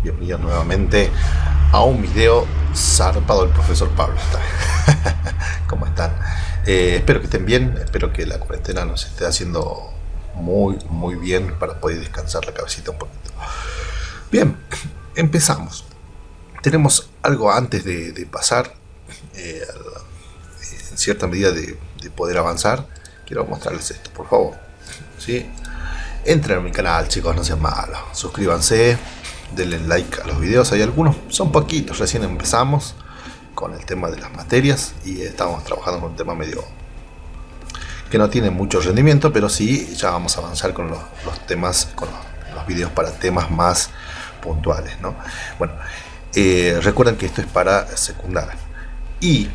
bienvenidos nuevamente a un video zarpado del profesor Pablo. ¿Cómo están? Espero que estén bien, espero que la cuarentena nos esté haciendo muy bien para poder descansar la cabecita un poquito. Bien, empezamos. Tenemos algo antes de pasar, en cierta medida de poder avanzar. Quiero mostrarles esto, por favor. ¿Sí? Entren a mi canal, chicos, no sean malos. Suscríbanse, denle like a los videos. Hay algunos, son poquitos, recién empezamos con el tema de las materias y estamos trabajando con un tema medio que no tiene mucho rendimiento, pero sí ya vamos a avanzar con los temas, con los videos para temas más puntuales, ¿no? Bueno, recuerden que esto es para secundaria. Y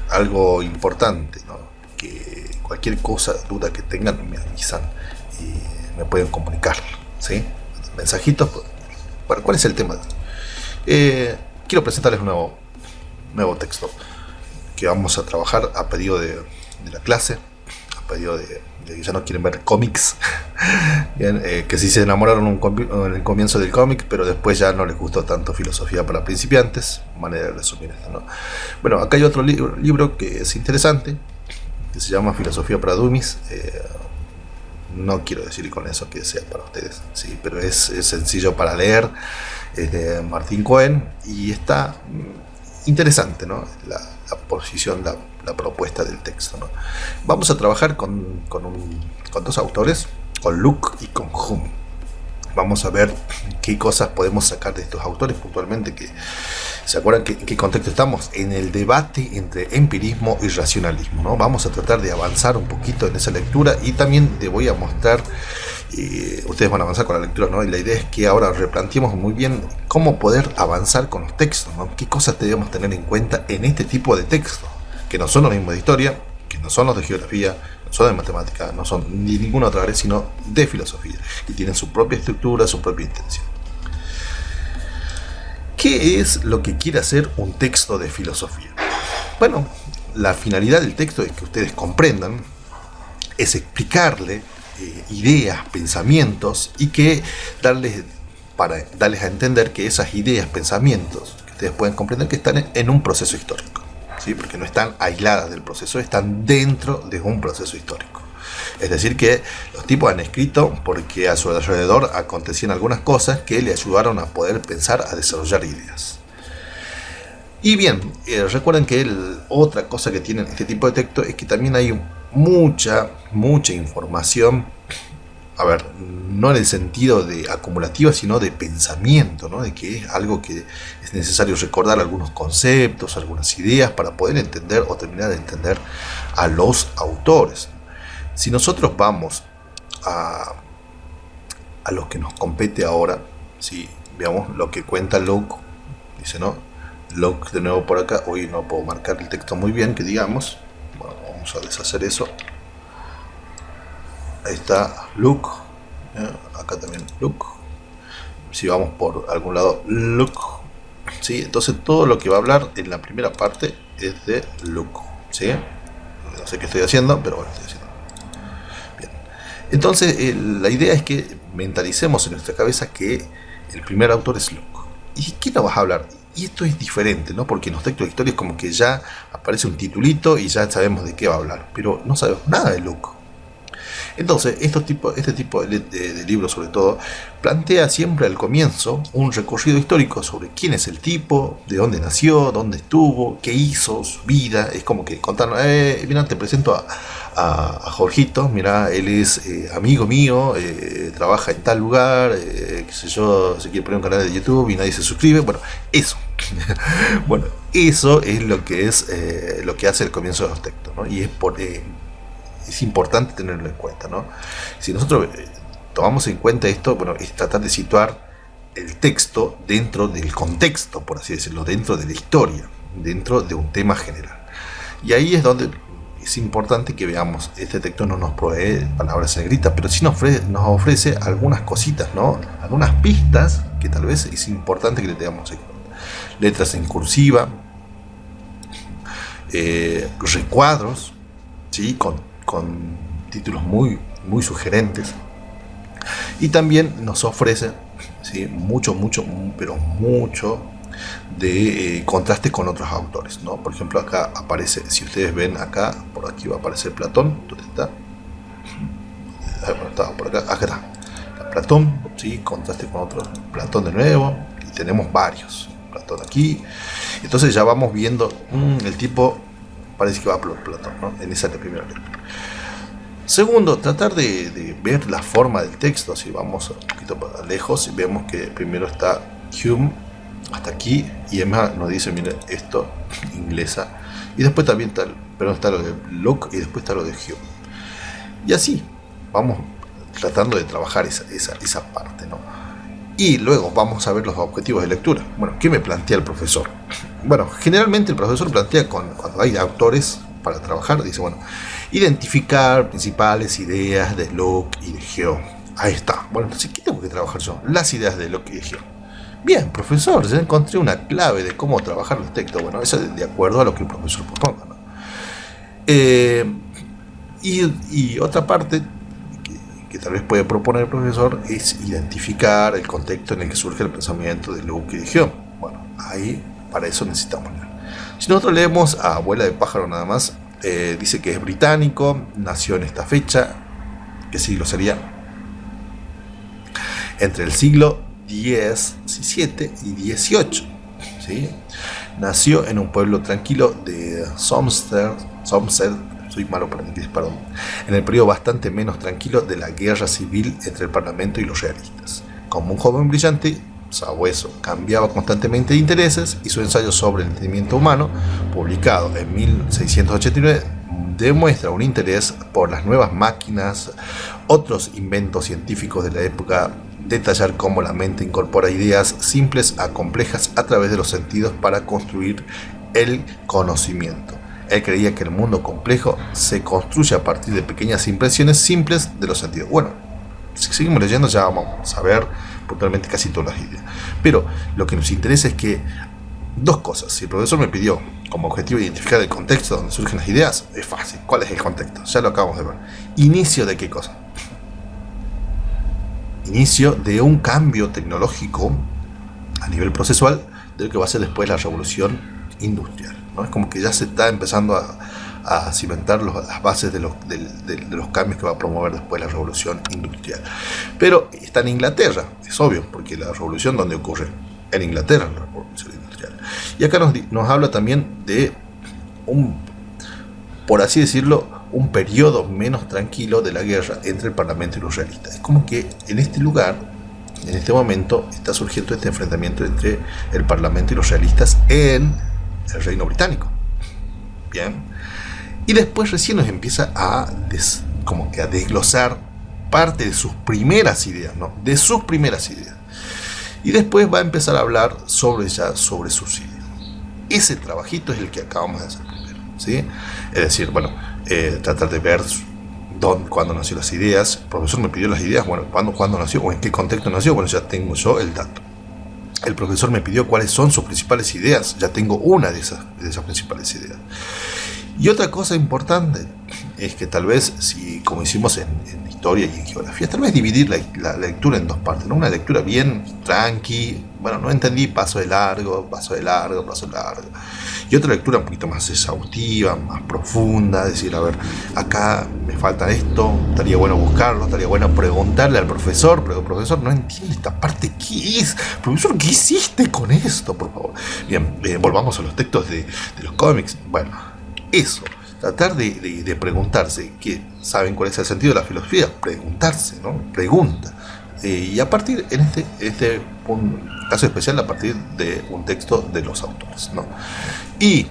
algo importante, ¿no? Que cualquier cosa, duda que tengan, me avisan y me pueden comunicar, ¿sí? Mensajitos. Bueno, ¿cuál es el tema? Quiero presentarles un nuevo texto que vamos a trabajar a pedido de la clase, a pedido de que ya no quieren ver cómics. Bien, que sí se enamoraron en el comienzo del cómic, pero después ya no les gustó tanto filosofía para principiantes. Manera de resumir esto, ¿no? Bueno, acá hay otro libro que es interesante, que se llama Filosofía para Dummies. No quiero decir con eso que sea para ustedes, sí, pero es sencillo para leer. Es de Martín Cohen y está interesante, ¿no? La posición, la propuesta del texto, ¿no? Vamos a trabajar con dos autores, con Luke y con Hume. Vamos a ver qué cosas podemos sacar de estos autores puntualmente. Que ¿se acuerdan en qué contexto estamos? En el debate entre empirismo y racionalismo, ¿no? Vamos a tratar de avanzar un poquito en esa lectura y también te voy a mostrar, ustedes van a avanzar con la lectura, ¿no? Y la idea es que ahora replanteemos muy bien cómo poder avanzar con los textos, ¿no? Qué cosas debemos tener en cuenta en este tipo de textos, que no son los mismos de historia, que no son los de geografía, no son de matemática, no son ni ninguna otra área, sino de filosofía, y tienen su propia estructura, su propia intención. ¿Qué es lo que quiere hacer un texto de filosofía? Bueno, la finalidad del texto es que ustedes comprendan, es explicarle ideas, pensamientos, y que darles a entender que esas ideas, pensamientos, que ustedes pueden comprender que están en un proceso histórico, ¿sí? Porque no están aisladas del proceso, están dentro de un proceso histórico. Es decir, que los tipos han escrito porque a su alrededor acontecían algunas cosas que le ayudaron a poder pensar, a desarrollar ideas. Y bien, recuerden que otra cosa que tienen este tipo de texto es que también hay mucha información, a ver, no en el sentido de acumulativa, sino de pensamiento, ¿no? De que es algo que es necesario recordar algunos conceptos, algunas ideas para poder entender o terminar de entender a los autores. Si nosotros vamos a lo que nos compete ahora, si veamos lo que cuenta Luke, dice, ¿no? Luke de nuevo por acá. Hoy no puedo marcar el texto muy bien, que digamos. Bueno, vamos a deshacer eso. Ahí está Luke, acá también Luke. Si vamos por algún lado, Luke, ¿sí? Entonces todo lo que va a hablar en la primera parte es de Luke, ¿sí? No sé qué estoy haciendo, pero bueno, estoy haciendo. Bien. Entonces la idea es que mentalicemos en nuestra cabeza que el primer autor es Luke. ¿Y qué nos vas a hablar? Y esto es diferente, ¿no? Porque en los textos de historia es como que ya aparece un titulito y ya sabemos de qué va a hablar, pero no sabemos nada de Luke. Entonces, este tipo de libros, sobre todo, plantea siempre al comienzo un recorrido histórico sobre quién es el tipo, de dónde nació, dónde estuvo, qué hizo, su vida. Es como que contarnos, mira, te presento a Jorgito, mira, él es amigo mío, trabaja en tal lugar, qué sé yo, se quiere poner un canal de YouTube y nadie se suscribe. Bueno, eso. Bueno, eso es lo que hace el comienzo de los textos, ¿no? Y es importante tenerlo en cuenta, ¿no? Si nosotros tomamos en cuenta esto, bueno, es tratar de situar el texto dentro del contexto, por así decirlo, dentro de la historia, dentro de un tema general. Y ahí es donde es importante que veamos, este texto no nos provee palabras en negrita, pero sí nos ofrece algunas cositas, ¿no? Algunas pistas que tal vez es importante que le tengamos en cuenta. Letras en cursiva, recuadros, ¿sí? Con títulos muy sugerentes, y también nos ofrece ¿sí? Mucho, pero mucho de contrastes con otros autores, ¿no? Por ejemplo, acá aparece, si ustedes ven acá, por aquí va a aparecer Platón. ¿Dónde está? Estaba por acá, acá está Platón, ¿sí? Contraste con otros, Platón de nuevo, y tenemos varios Platón aquí. Entonces ya vamos viendo, el tipo parece que va por Platón, ¿no? En esa es la primera lectura. Segundo, tratar de ver la forma del texto. Si vamos un poquito para lejos, vemos que primero está Hume hasta aquí, y Emma nos dice, mire, esto, inglesa, y después también está lo de Locke, y después está lo de Hume. Y así vamos tratando de trabajar esa parte, ¿no? Y luego vamos a ver los objetivos de lectura. Bueno, ¿qué me plantea el profesor? Bueno, generalmente el profesor plantea, cuando hay autores para trabajar, dice, bueno, identificar principales ideas de Locke y de Hume. Ahí está. Bueno, entonces, ¿qué tengo que trabajar yo? Las ideas de Locke y de Hume. Bien, profesor, ya encontré una clave de cómo trabajar los textos. Bueno, eso es de acuerdo a lo que el profesor proponga, ¿no? Y otra parte que tal vez puede proponer el profesor es identificar el contexto en el que surge el pensamiento de Locke y de Hume. Bueno, ahí para eso necesitamos leer. Si nosotros leemos a Abuela de Pájaro nada más, dice que es británico, nació en esta fecha. ¿Qué siglo sería? Entre el siglo XVII y XVIII, ¿sí? Nació en un pueblo tranquilo de Somerset, soy malo para el inglés, perdón, en el periodo bastante menos tranquilo de la guerra civil entre el Parlamento y los realistas. Como un joven brillante, Sabueso cambiaba constantemente de intereses, y su ensayo sobre el entendimiento humano, publicado en 1689, demuestra un interés por las nuevas máquinas, otros inventos científicos de la época, detallar cómo la mente incorpora ideas simples a complejas a través de los sentidos para construir el conocimiento. Él creía que el mundo complejo se construye a partir de pequeñas impresiones simples de los sentidos. Bueno, si seguimos leyendo ya vamos a ver puntualmente casi todas las ideas. Pero lo que nos interesa es que dos cosas. Si el profesor me pidió como objetivo identificar el contexto donde surgen las ideas, es fácil. ¿Cuál es el contexto? Ya lo acabamos de ver. ¿Inicio de qué cosa? Inicio de un cambio tecnológico a nivel procesual de lo que va a ser después la revolución industrial, ¿no? Es como que ya se está empezando a cimentar las bases de los cambios que va a promover después la revolución industrial. Pero está en Inglaterra, es obvio, porque la revolución, ¿dónde ocurre? En Inglaterra, la revolución industrial. Y acá nos habla también de por así decirlo, un periodo menos tranquilo de la guerra entre el Parlamento y los realistas. Es como que en este lugar, en este momento, está surgiendo este enfrentamiento entre el Parlamento y los realistas en el Reino Británico. Bien. Y después recién nos empieza a desglosar parte de sus primeras ideas, ¿no? De sus primeras ideas. Y después va a empezar a hablar sobre sus ideas. Ese trabajito es el que acabamos de hacer primero, ¿sí? Es decir, bueno, tratar de ver cuándo nació las ideas. El profesor me pidió las ideas, bueno, cuándo nació o en qué contexto nació, bueno, ya tengo yo el dato. El profesor me pidió cuáles son sus principales ideas, ya tengo una de esas principales ideas. Y otra cosa importante es que tal vez, si como hicimos en historia y en geografía, tal vez dividir la lectura en dos partes, ¿no? Una lectura bien tranqui, bueno, no entendí, paso de largo. Y otra lectura un poquito más exhaustiva, más profunda, decir, a ver, acá me falta esto, estaría bueno buscarlo, estaría bueno preguntarle al profesor, pero el profesor no entiende esta parte, ¿qué es? Profesor, ¿qué hiciste con esto, por favor? Bien, volvamos a los textos de los cómics. Bueno, eso, tratar de preguntarse, que saben cuál es el sentido de la filosofía, preguntarse, ¿no? Pregunta. Y a partir, en este caso especial, a partir de un texto de los autores, ¿no? Y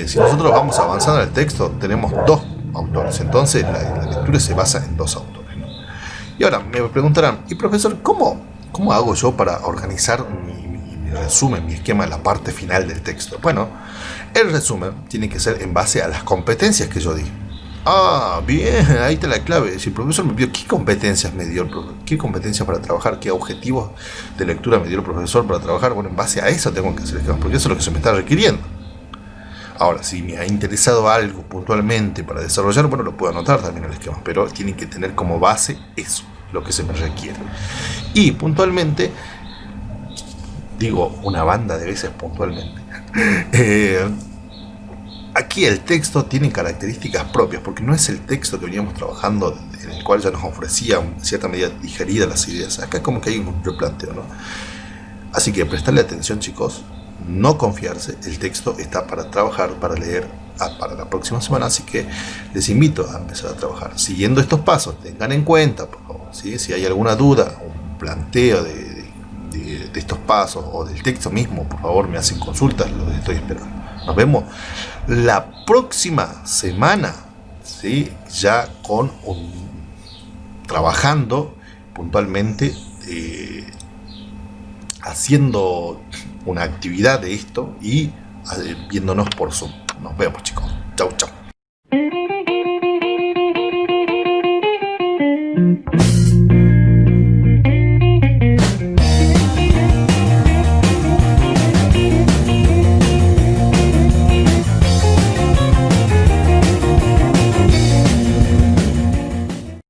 si nosotros vamos avanzando en el texto, tenemos dos autores, entonces la lectura se basa en dos autores, ¿no? Y ahora me preguntarán, y profesor, ¿cómo hago yo para organizar mi resumen, mi esquema en la parte final del texto? Bueno, el resumen tiene que ser en base a las competencias que yo di. Ah, bien, ahí está la clave. Si el profesor me pidió qué competencias me dio el profesor, qué competencias para trabajar, qué objetivos de lectura me dio el profesor para trabajar, bueno, en base a eso tengo que hacer esquemas, porque eso es lo que se me está requiriendo. Ahora, si me ha interesado algo puntualmente para desarrollar, bueno, lo puedo anotar también en el esquema, pero tiene que tener como base eso. lo que se me requiere. Y puntualmente, digo una banda de veces puntualmente, aquí el texto tiene características propias, porque no es el texto que veníamos trabajando, en el cual ya nos ofrecía en cierta medida digeridas las ideas. Acá como que hay un replanteo, ¿no? Así que prestarle atención, chicos, no confiarse, el texto está para trabajar, para leer para la próxima semana, así que les invito a empezar a trabajar siguiendo estos pasos. Tengan en cuenta, por favor, ¿sí? Si hay alguna duda, un planteo de estos pasos o del texto mismo, por favor me hacen consultas, lo estoy esperando. Nos vemos la próxima semana, ¿sí? Ya con trabajando puntualmente, haciendo una actividad de esto y viéndonos por Zoom. Nos vemos, chicos. Chau, chau.